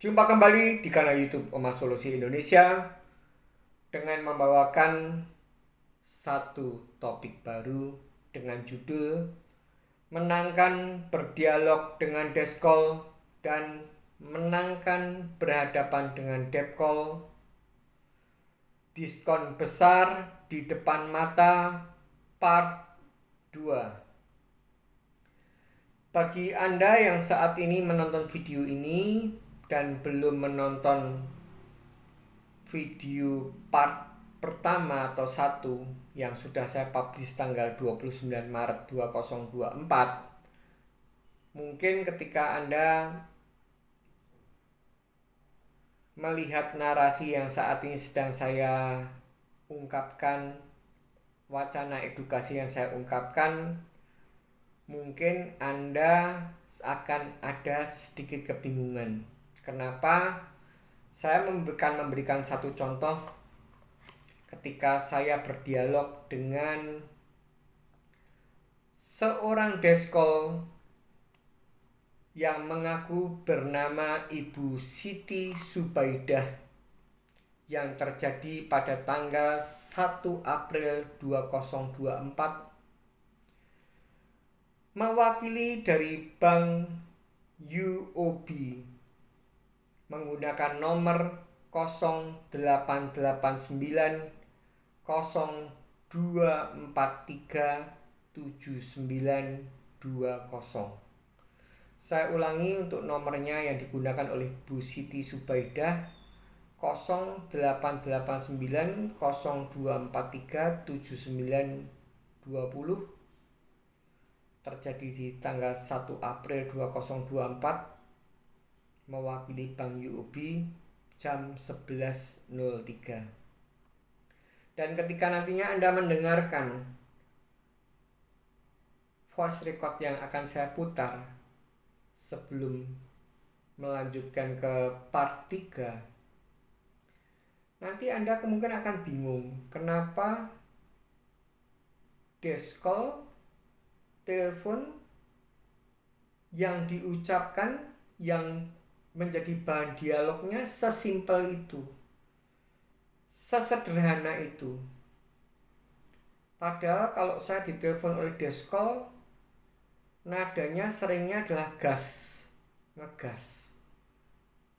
Jumpa kembali di kanal YouTube Oma Solusi Indonesia dengan membawakan satu topik baru dengan judul Menangkan berdialog dengan Deskol dan menangkan berhadapan dengan Depkol. Diskon besar di depan mata part 2. Bagi Anda yang saat ini menonton video ini dan belum menonton video part pertama atau satu yang sudah saya publish tanggal 29 Maret 2024, mungkin ketika Anda melihat narasi yang saat ini sedang saya ungkapkan, wacana edukasi yang saya ungkapkan, mungkin Anda akan ada sedikit kebingungan. Kenapa saya memberikan satu contoh ketika saya berdialog dengan seorang deskol yang mengaku bernama Ibu Siti Subaidah yang terjadi pada tanggal 1 April 2024 mewakili dari Bank UOB menggunakan nomor 0889 02437920. Saya ulangi untuk nomornya yang digunakan oleh Bu Siti Subaidah 088902437920, terjadi di tanggal 1 April 2024 mewakili Bank UOB jam 11.03. Dan ketika nantinya Anda mendengarkan voice record yang akan saya putar sebelum melanjutkan ke part 3, nanti Anda kemungkinan akan bingung kenapa deskol telepon yang diucapkan yang menjadi bahan dialognya sesimpel itu, sesederhana itu. Padahal kalau saya ditelepon oleh deskol, nadanya seringnya adalah gas, ngegas,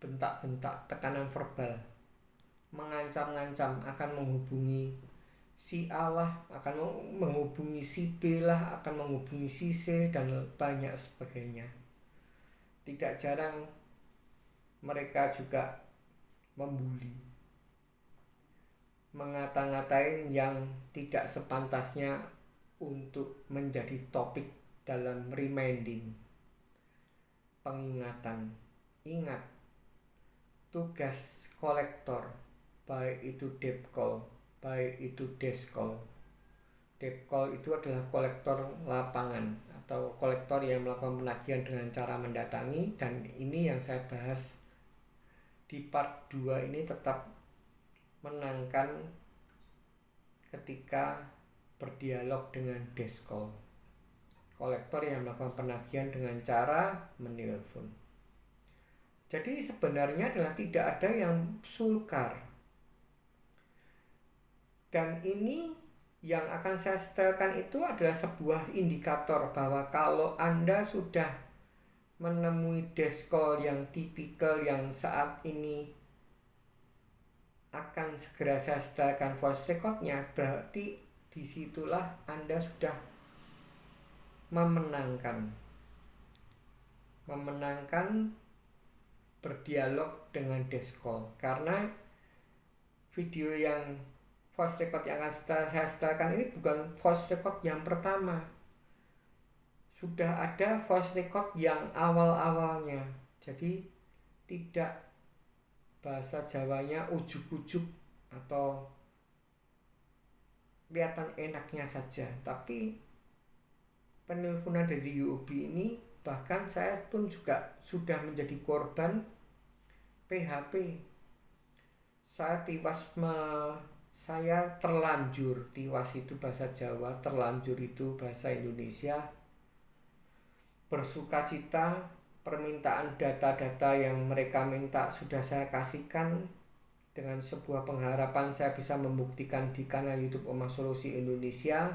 bentak-bentak, tekanan verbal, mengancam-ngancam akan menghubungi si A lah, akan menghubungi si B lah, akan menghubungi si C, dan banyak sebagainya. Tidak jarang mereka juga membuli, mengata-ngatain yang tidak sepantasnya untuk menjadi topik dalam reminding, pengingatan. Ingat, tugas kolektor, baik itu Depkol, baik itu Deskol. Depkol itu adalah kolektor lapangan atau kolektor yang melakukan penagihan dengan cara mendatangi, dan ini yang saya bahas di part 2 ini tetap menangkan ketika berdialog dengan deskol, kolektor yang melakukan penagihan dengan cara menelpon. Jadi sebenarnya adalah tidak ada yang sukar. Dan ini yang akan saya setelkan itu adalah sebuah indikator bahwa kalau Anda sudah menemui deskol yang tipikal yang saat ini akan segera saya setelkan voice recordnya, berarti disitulah Anda sudah memenangkan berdialog dengan deskol. Karena video yang voice record yang akan saya setelkan ini bukan voice record yang pertama, sudah ada voice record yang awal-awalnya. Jadi tidak bahasa Jawanya ujuk-ujuk atau kelihatan enaknya saja, tapi penelponan dari UOB ini, bahkan saya pun juga sudah menjadi korban PHP. Saya terlanjur, tiwas itu bahasa Jawa, terlanjur itu bahasa Indonesia, bersukacita permintaan data-data yang mereka minta sudah saya kasihkan. Dengan sebuah pengharapan saya bisa membuktikan di kanal YouTube Omah Solusi Indonesia.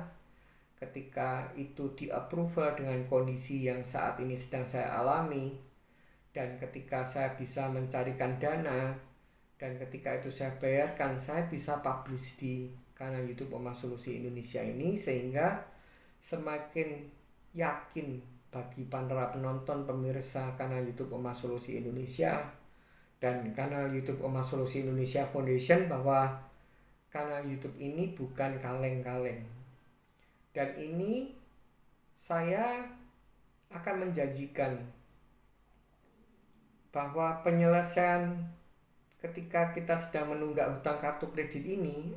Ketika itu di-approval dengan kondisi yang saat ini sedang saya alami, dan ketika saya bisa mencarikan dana, dan ketika itu saya bayarkan, saya bisa publish di kanal YouTube Omah Solusi Indonesia ini, sehingga semakin yakin bagi para penonton pemirsa kanal YouTube Omah Solusi Indonesia dan kanal YouTube Omah Solusi Indonesia Foundation bahwa kanal YouTube ini bukan kaleng-kaleng. Dan ini saya akan menjanjikan bahwa penyelesaian ketika kita sedang menunggak hutang kartu kredit ini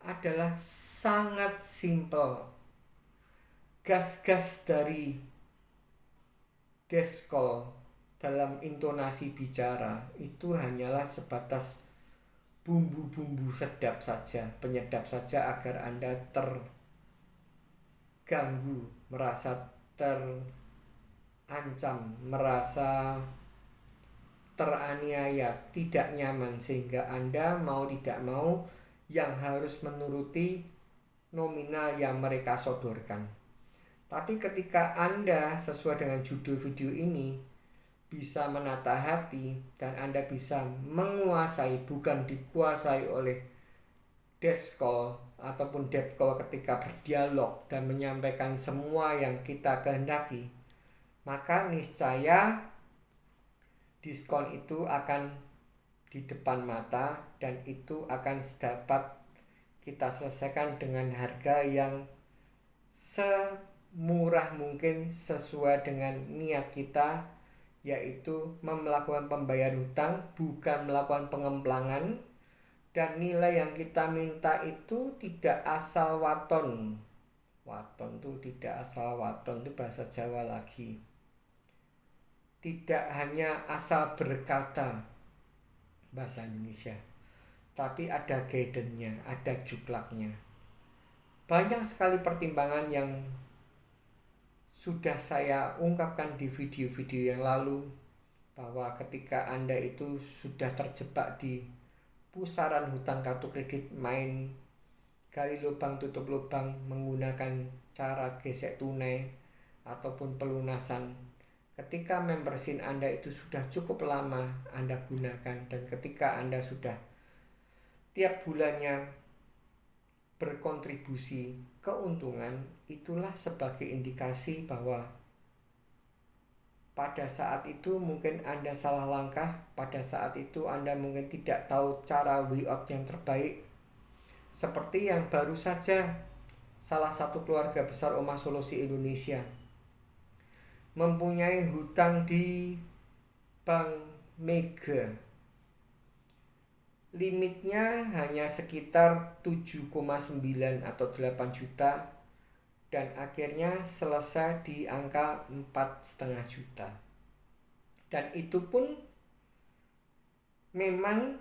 adalah sangat simpel. Gas-gas dari deskol dalam intonasi bicara itu hanyalah sebatas bumbu-bumbu sedap saja, penyedap saja agar Anda terganggu, merasa terancam, merasa teraniaya, tidak nyaman, sehingga Anda mau tidak mau yang harus menuruti nominal yang mereka sodorkan. Tapi ketika Anda sesuai dengan judul video ini bisa menata hati dan Anda bisa menguasai, bukan dikuasai oleh deskol ataupun depkol ketika berdialog dan menyampaikan semua yang kita kehendaki, maka niscaya diskon itu akan di depan mata dan itu akan dapat kita selesaikan dengan harga yang semurah mungkin sesuai dengan niat kita, yaitu melakukan pembayaran hutang, bukan melakukan pengemplangan. Dan nilai yang kita minta itu tidak asal waton. Waton itu tidak asal waton, itu bahasa Jawa lagi. Tidak hanya asal berkata, bahasa Indonesia, tapi ada guidance-nya, ada juklaknya. Banyak sekali pertimbangan yang sudah saya ungkapkan di video-video yang lalu, bahwa ketika Anda itu sudah terjebak di pusaran hutang kartu kredit, main gali lubang tutup lubang menggunakan cara gesek tunai ataupun pelunasan, ketika membersin Anda itu sudah cukup lama Anda gunakan, dan ketika Anda sudah tiap bulannya berkontribusi keuntungan, itulah sebagai indikasi bahwa pada saat itu mungkin Anda salah langkah, pada saat itu Anda mungkin tidak tahu cara way out yang terbaik. Seperti yang baru saja salah satu keluarga besar Omah Solusi Indonesia mempunyai hutang di Bank Mega. Limitnya hanya sekitar 7,9 atau 8 juta dan akhirnya selesai di angka 4,5 juta. Dan itu pun memang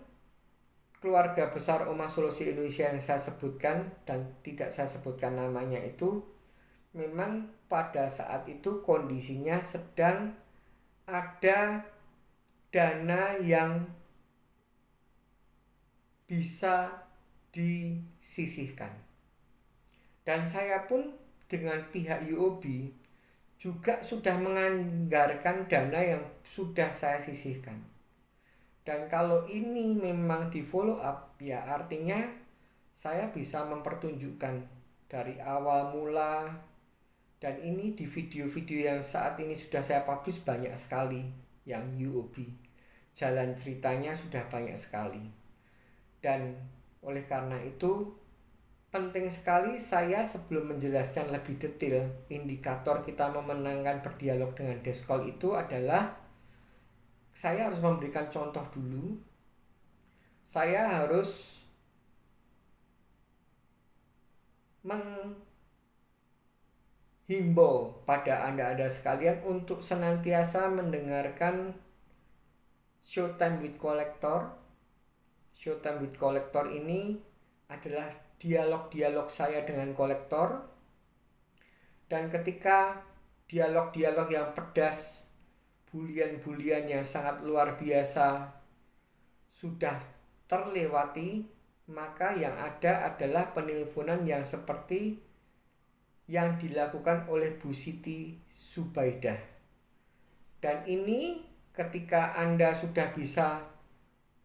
keluarga besar Omah Solusi Indonesia yang saya sebutkan dan tidak saya sebutkan namanya itu, memang pada saat itu kondisinya sedang ada dana yang bisa disisihkan. Dan saya pun dengan pihak UOB juga sudah menganggarkan dana yang sudah saya sisihkan. Dan kalau ini memang di follow up, ya artinya saya bisa mempertunjukkan dari awal mula. Dan ini di video-video yang saat ini sudah saya publish banyak sekali yang UOB. Jalan ceritanya sudah banyak sekali. Dan oleh karena itu penting sekali saya sebelum menjelaskan lebih detail indikator kita memenangkan berdialog dengan deskol itu adalah saya harus memberikan contoh dulu. Saya harus menghimbau pada Anda sekalian untuk senantiasa mendengarkan Showtime with Collector. Showtime with Collector ini adalah dialog-dialog saya dengan kolektor. Dan ketika dialog-dialog yang pedas bulian-bulian yang sangat luar biasa sudah terlewati, maka yang ada adalah penelponan yang seperti yang dilakukan oleh Bu Siti Zubaidah. Dan ini ketika Anda sudah bisa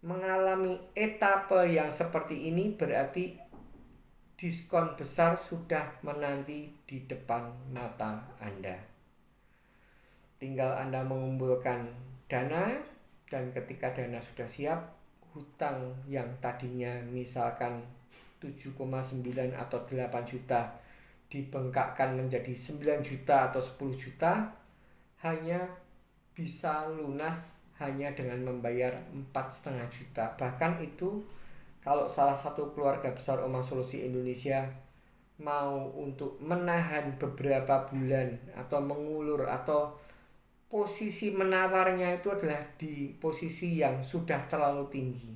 mengalami etape yang seperti ini, berarti diskon besar sudah menanti di depan mata Anda. Tinggal Anda mengumpulkan dana, dan ketika dana sudah siap, hutang yang tadinya misalkan 7,9 atau 8 juta dibengkakkan menjadi 9 juta atau 10 juta, hanya bisa lunas hanya dengan membayar 4,5 juta. Bahkan itu kalau salah satu keluarga besar Omah Solusi Indonesia mau untuk menahan beberapa bulan atau mengulur, atau posisi menawarnya itu adalah di posisi yang sudah terlalu tinggi,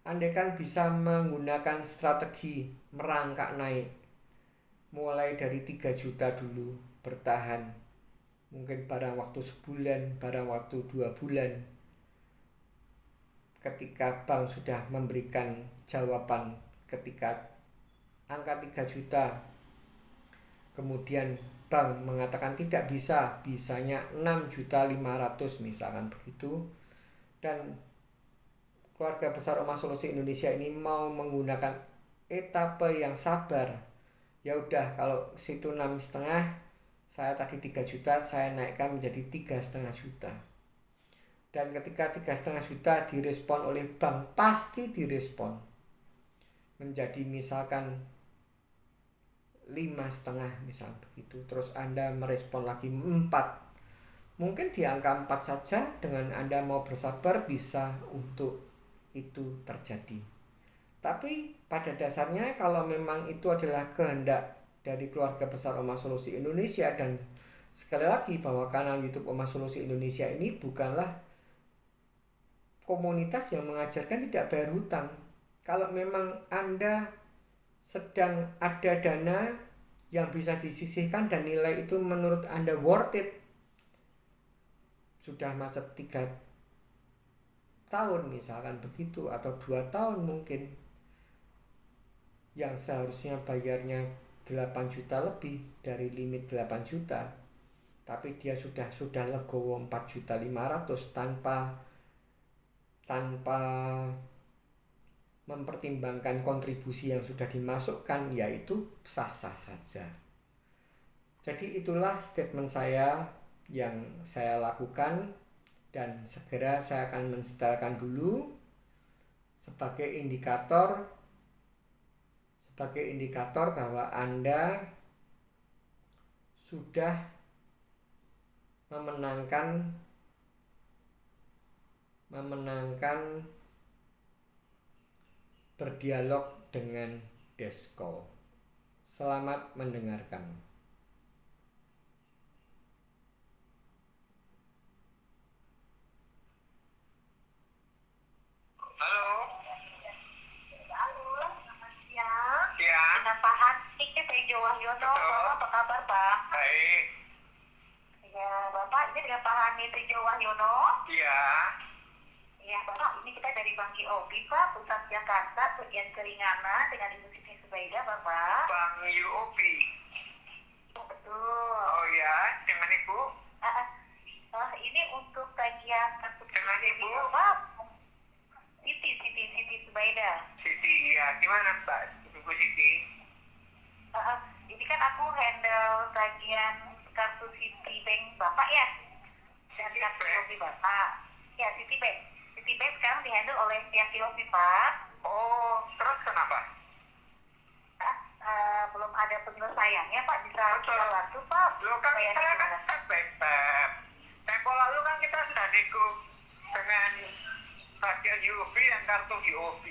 Anda kan bisa menggunakan strategi merangkak naik mulai dari 3 juta dulu, bertahan mungkin barang waktu sebulan, barang waktu 2 bulan. Ketika bank sudah memberikan jawaban ketika angka 3 juta, kemudian bank mengatakan tidak bisa, bisanya 6.500.000 misalkan begitu, dan keluarga besar Omah Solusi Indonesia ini mau menggunakan etape yang sabar, ya udah, kalau situ 6,5, saya tadi 3 juta, saya naikkan menjadi 3,5 juta. Dan ketika 3,5 juta direspon oleh bank, pasti direspon menjadi misalkan 5,5 misal begitu. Terus Anda merespon lagi 4. Mungkin di angka 4 saja dengan Anda mau bersabar bisa untuk itu terjadi. Tapi pada dasarnya kalau memang itu adalah kehendak dari keluarga besar Omah Solusi Indonesia, dan sekali lagi bahwa kanal YouTube Omah Solusi Indonesia ini bukanlah komunitas yang mengajarkan tidak bayar hutang. Kalau memang Anda sedang ada dana yang bisa disisihkan dan nilai itu menurut Anda worth it, sudah macet 3 tahun misalkan begitu, atau 2 tahun mungkin, yang seharusnya bayarnya 8 juta lebih dari limit 8 juta, tapi dia sudah legowo 4.500.000 tanpa mempertimbangkan kontribusi yang sudah dimasukkan, yaitu sah-sah saja. Jadi itulah statement saya yang saya lakukan, dan segera saya akan mensetelkan dulu sebagai indikator bahwa Anda sudah memenangkan berdialog dengan Deskol. Selamat mendengarkan. Halo. Halo, selamat siang. Ya. Dengan Pak Hanik, Tejo Wahyono. Bapak apa kabar, Pak? Baik. Ya, Bapak, ini dengan Pak Hanik Tejo Wahyono. Iya. Ya, Bapak, ini kita dari Bank UOB, Pak, Pusat Jakarta, bagian Keringanan, dengan Ibu Siti Zubaidah, Bapak. Bank UOB. Oh, betul. Oh ya, dengan Ibu? Ini untuk tagihan kartu Dengan Ibu? Bapak. Siti Zubaidah. Siti, ya. Gimana Mbak? Ibu Siti? Ini kan aku handle tagihan kartu Citibank Bapak ya, dan kartu UOB Bapak. Ya, Citibank sekarang dihandle oleh pihak UOB, Pak. Oh, terus kenapa? Belum ada penyelesaiannya, Pak. Bisa Betul. kita bantu, Pak? Loh kan Bayarnya saya kan gimana? step by step. Tempo lalu kan kita sudah nego dengan bagian UOB dan kartu UOB.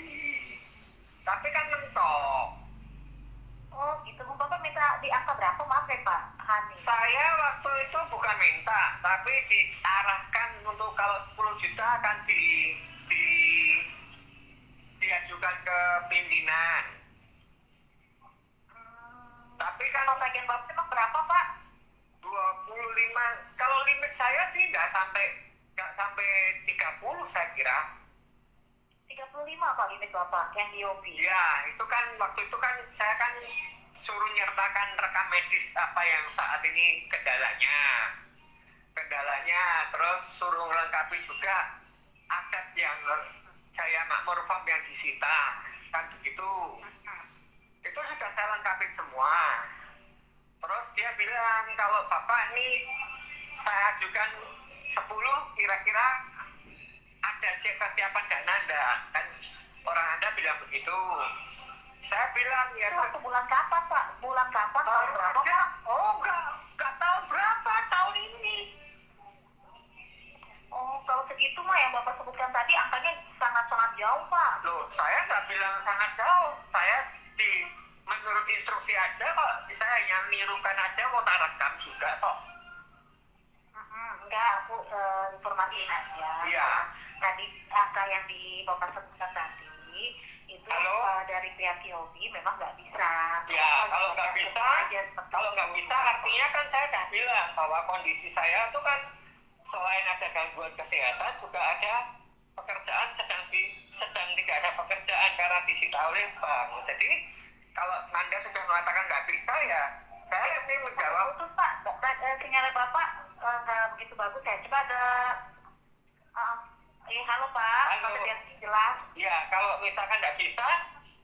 Tapi kan mentok. Oh, gitu. Bapak minta di angka berapa? Maaf ya, Pak Hani. Saya waktu itu bukan minta, tapi diarahkan untuk kalau 10 juta akan diajukan ke pimpinan. Tapi kan Kalau tagihan Bapak emang berapa, Pak? 25, kalau limit saya sih nggak nggak sampai 30 saya kira. 35 Pak limit Bapak yang di UOB. Ya, itu kan waktu itu kan saya kan suruh nyertakan rekam medis apa yang saat ini kendalanya, terus suruh melengkapi juga aset yang saya makmur farm yang disita, kan begitu. Itu sudah saya lengkapi semua. Terus dia bilang kalau Bapak ini saya ajukan 10, kira-kira ada cek kesiapan dana enggak? Kan orang Anda bilang begitu. Saya bilang ya Waktu bulan kapan Pak? Bulan kapan? Tahun berapa Pak? Oh enggak tahu berapa tahun ini. Oh, kalau segitu mah yang Bapak sebutkan tadi angkanya sangat-sangat jauh Pak. Loh, saya nggak bilang sangat jauh. Saya menurut instruksi aja kok. Saya hanya nirukan aja, mau tak rekam juga kok. Enggak, aku informasiin aja. Iya. Tadi angka yang di Bapak sebutkan tadi itu dari pihak UOB memang nggak bisa. Ya, kalau nggak bisa artinya kan saya udah bilang bahwa kondisi saya itu kan selain ada gangguan kesehatan juga ada pekerjaan sedang tidak ada pekerjaan karena disita oleh bank. Jadi kalau Anda sudah mengatakan nggak bisa ya saya ini menjawab. Putus Pak, sinyalnya Bapak nggak begitu bagus ya. Coba ada halo Pak, Halo. yang jelas. Ya, kalau misalkan nggak bisa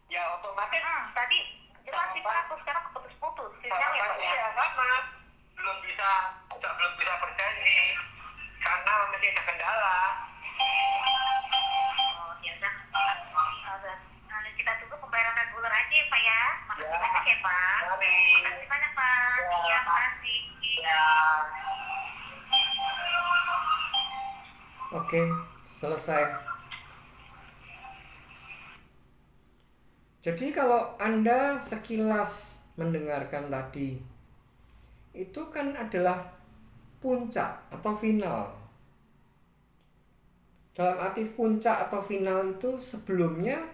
ya otomatis Tadi jelas sih Pak, terus sekarang putus-putus sinyalnya Pak ya. Iya, sama. Belum bisa berjanji karena masih ada kendala. Oh, ya udah. Kita tunggu pembayaran reguler aja ya Pak ya. Makasih banyak ya Pak. Makasih banyak Pak. Iya, makasih. Ya. Oke, selesai. Jadi kalau Anda sekilas mendengarkan tadi, itu kan adalah puncak atau final. Dalam arti puncak atau final itu sebelumnya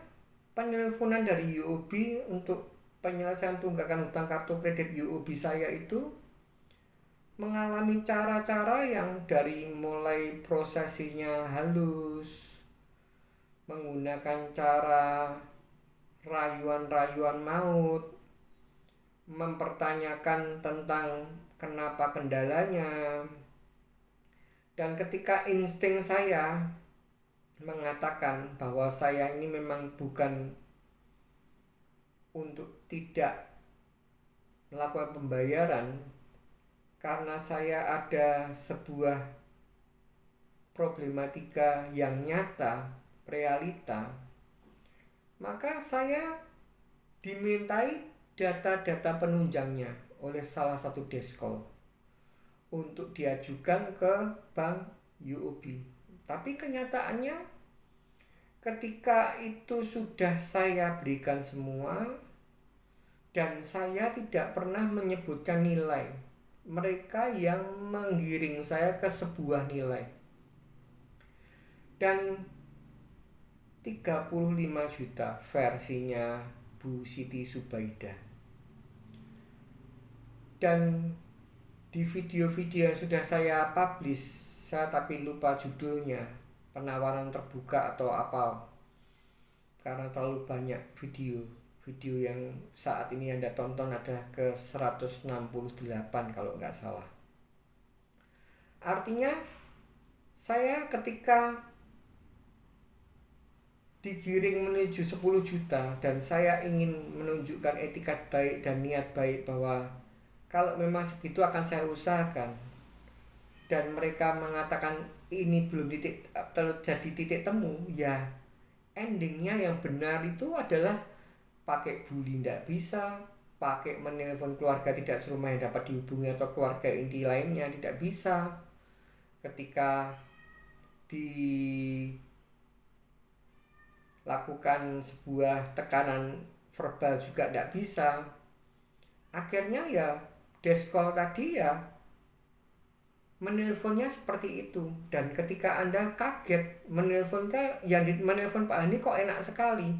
penelponan dari UOB untuk penyelesaian tunggakan hutang kartu kredit UOB saya itu mengalami cara-cara yang dari mulai prosesinya halus, menggunakan cara rayuan-rayuan maut, mempertanyakan tentang kenapa kendalanya, dan ketika insting saya mengatakan bahwa saya ini memang bukan untuk tidak melakukan pembayaran karena saya ada sebuah problematika yang nyata, realita, maka saya dimintai data-data penunjangnya oleh salah satu deskol untuk diajukan ke bank UOB. Tapi kenyataannya ketika itu sudah saya berikan semua dan saya tidak pernah menyebutkan nilai, mereka yang menggiring saya ke sebuah nilai. Dan 35 juta versinya Bu Siti Subaidah. Dan di video-video yang sudah saya publish, saya tapi lupa judulnya, penawaran terbuka atau apa, karena terlalu banyak video yang saat ini Anda tonton ada ke 168 kalau nggak salah. Artinya saya ketika digiring menuju 10 juta dan saya ingin menunjukkan etika baik dan niat baik bahwa kalau memang segitu akan saya usahakan, dan mereka mengatakan ini belum terjadi titik temu, ya endingnya yang benar itu adalah pakai bully tidak bisa, pakai menelpon keluarga tidak serumah yang dapat dihubungi atau keluarga inti lainnya tidak bisa, ketika dilakukan sebuah tekanan verbal juga tidak bisa. Akhirnya ya deskol tadi ya menelponnya seperti itu. Dan ketika Anda kaget yang menelpon Pak Hani kok enak sekali,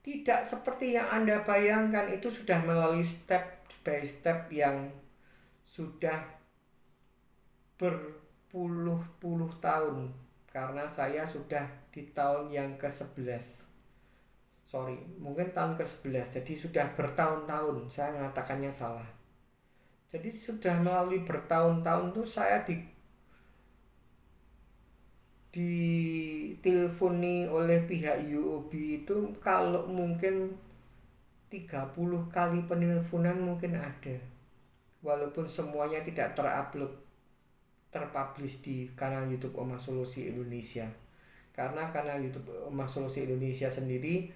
tidak seperti yang Anda bayangkan. Itu sudah melalui step by step yang sudah berpuluh-puluh tahun karena saya sudah di tahun yang ke-11. Sorry, mungkin tahun ke-11. Jadi sudah bertahun-tahun, saya mengatakannya salah. Jadi sudah melalui bertahun-tahun tuh saya diteleponi oleh pihak UOB itu kalau mungkin 30 kali penelponan mungkin ada. Walaupun semuanya tidak terpublish di kanal YouTube Oma Solusi Indonesia. Karena kanal YouTube Oma Solusi Indonesia sendiri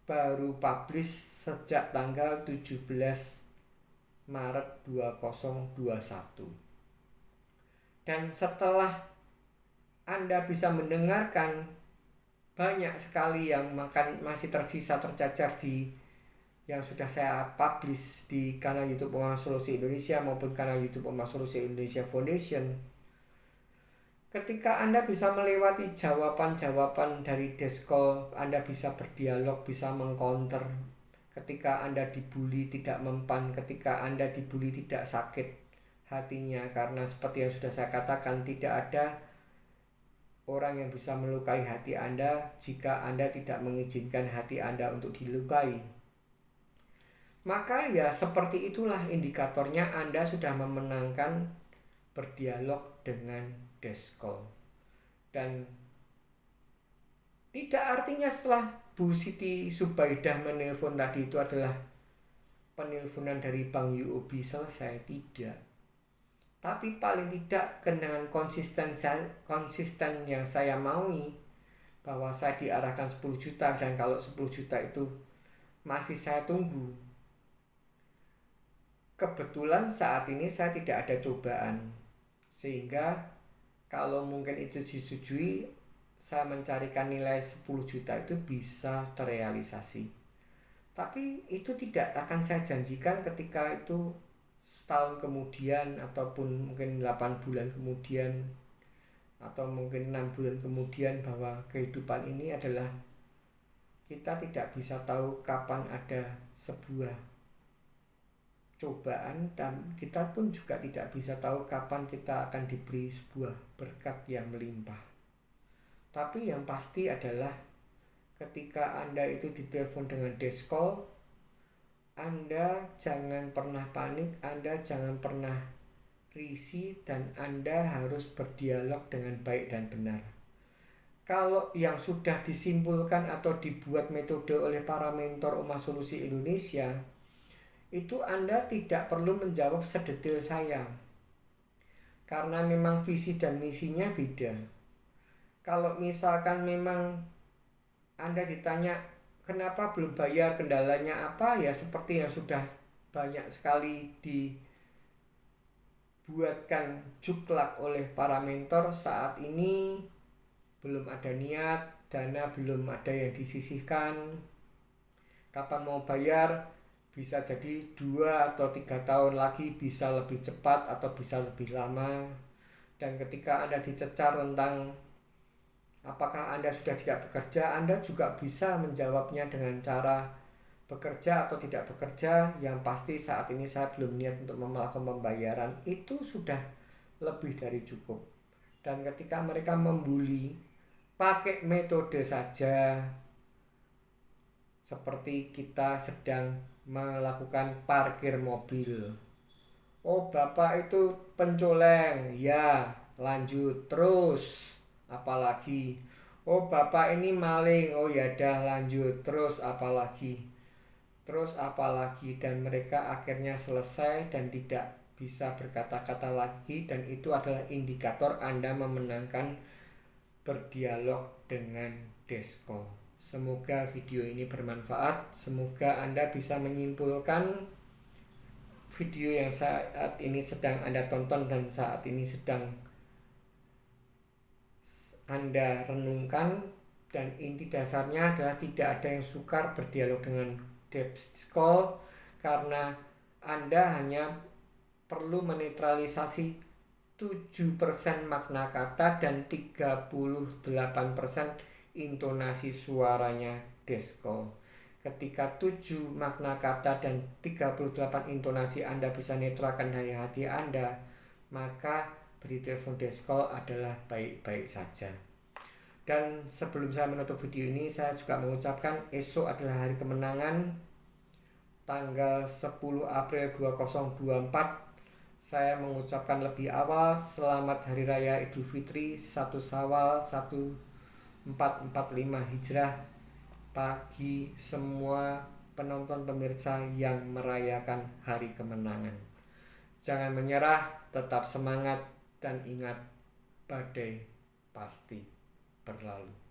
baru publish sejak tanggal 17 Maret 2021. Dan setelah Anda bisa mendengarkan, banyak sekali yang masih tersisa tercacar di yang sudah saya publish di kanal YouTube Oma Solusi Indonesia maupun kanal YouTube Oma Solusi Indonesia Foundation. Ketika Anda bisa melewati jawaban-jawaban dari Deskol, Anda bisa berdialog, bisa mengcounter. Ketika Anda dibully tidak mempan, ketika Anda dibully tidak sakit hatinya, karena seperti yang sudah saya katakan, tidak ada orang yang bisa melukai hati Anda jika Anda tidak mengizinkan hati Anda untuk dilukai. Maka ya seperti itulah indikatornya Anda sudah memenangkan berdialog dengan Deskol. Dan tidak artinya setelah Bu Siti Subaidah menelpon tadi itu adalah penelponan dari Bank UOB selesai, tidak. Tapi paling tidak dengan konsisten yang saya maui, bahwa saya diarahkan 10 juta dan kalau 10 juta itu masih saya tunggu. Kebetulan saat ini saya tidak ada cobaan, sehingga kalau mungkin itu disetujui, saya mencarikan nilai 10 juta itu bisa terrealisasi. Tapi itu tidak akan saya janjikan ketika itu setahun kemudian ataupun mungkin 8 bulan kemudian atau mungkin 6 bulan kemudian, bahwa kehidupan ini adalah kita tidak bisa tahu kapan ada sebuah cobaan, dan kita pun juga tidak bisa tahu kapan kita akan diberi sebuah berkat yang melimpah. Tapi yang pasti adalah ketika Anda itu ditelepon dengan Deskol, Anda jangan pernah panik, Anda jangan pernah risih, dan Anda harus berdialog dengan baik dan benar. Kalau yang sudah disimpulkan atau dibuat metode oleh para mentor Oma Solusi Indonesia, itu Anda tidak perlu menjawab sedetail saya, karena memang visi dan misinya beda. Kalau misalkan memang Anda ditanya kenapa belum bayar, kendalanya apa, ya seperti yang sudah banyak sekali dibuatkan juklak oleh para mentor, saat ini belum ada niat, dana belum ada yang disisihkan. Kapan mau bayar? Bisa jadi 2 atau 3 tahun lagi, bisa lebih cepat atau bisa lebih lama. Dan ketika Anda dicecar tentang apakah Anda sudah tidak bekerja, Anda juga bisa menjawabnya dengan cara bekerja atau tidak bekerja. Yang pasti saat ini saya belum niat untuk melakukan pembayaran, itu sudah lebih dari cukup. Dan ketika mereka membuli, pakai metode saja, seperti kita sedang melakukan parkir mobil. Oh, Bapak itu pencoleng, ya lanjut terus, apalagi. Oh, Bapak ini maling, oh ya dah lanjut terus, apalagi. Terus apalagi, dan mereka akhirnya selesai dan tidak bisa berkata-kata lagi, dan itu adalah indikator Anda memenangkan berdialog dengan Deskol. Semoga video ini bermanfaat. Semoga Anda bisa menyimpulkan video yang saat ini sedang Anda tonton dan saat ini sedang Anda renungkan. Dan inti dasarnya adalah tidak ada yang sukar berdialog dengan Deskol, karena Anda hanya perlu menetralisasi 7% makna kata dan 38% intonasi suaranya Deskol. Ketika 7 makna kata dan 38 intonasi Anda bisa netralkan dari hati Anda, maka beri telepon desk call adalah baik-baik saja. Dan sebelum saya menutup video ini, saya juga mengucapkan esok adalah hari kemenangan, tanggal 10 April 2024. Saya mengucapkan lebih awal selamat Hari Raya Idul Fitri 1 Syawal 1445 Hijrah bagi semua penonton pemirsa yang merayakan hari kemenangan. Jangan menyerah, tetap semangat, dan ingat, badai pasti berlalu.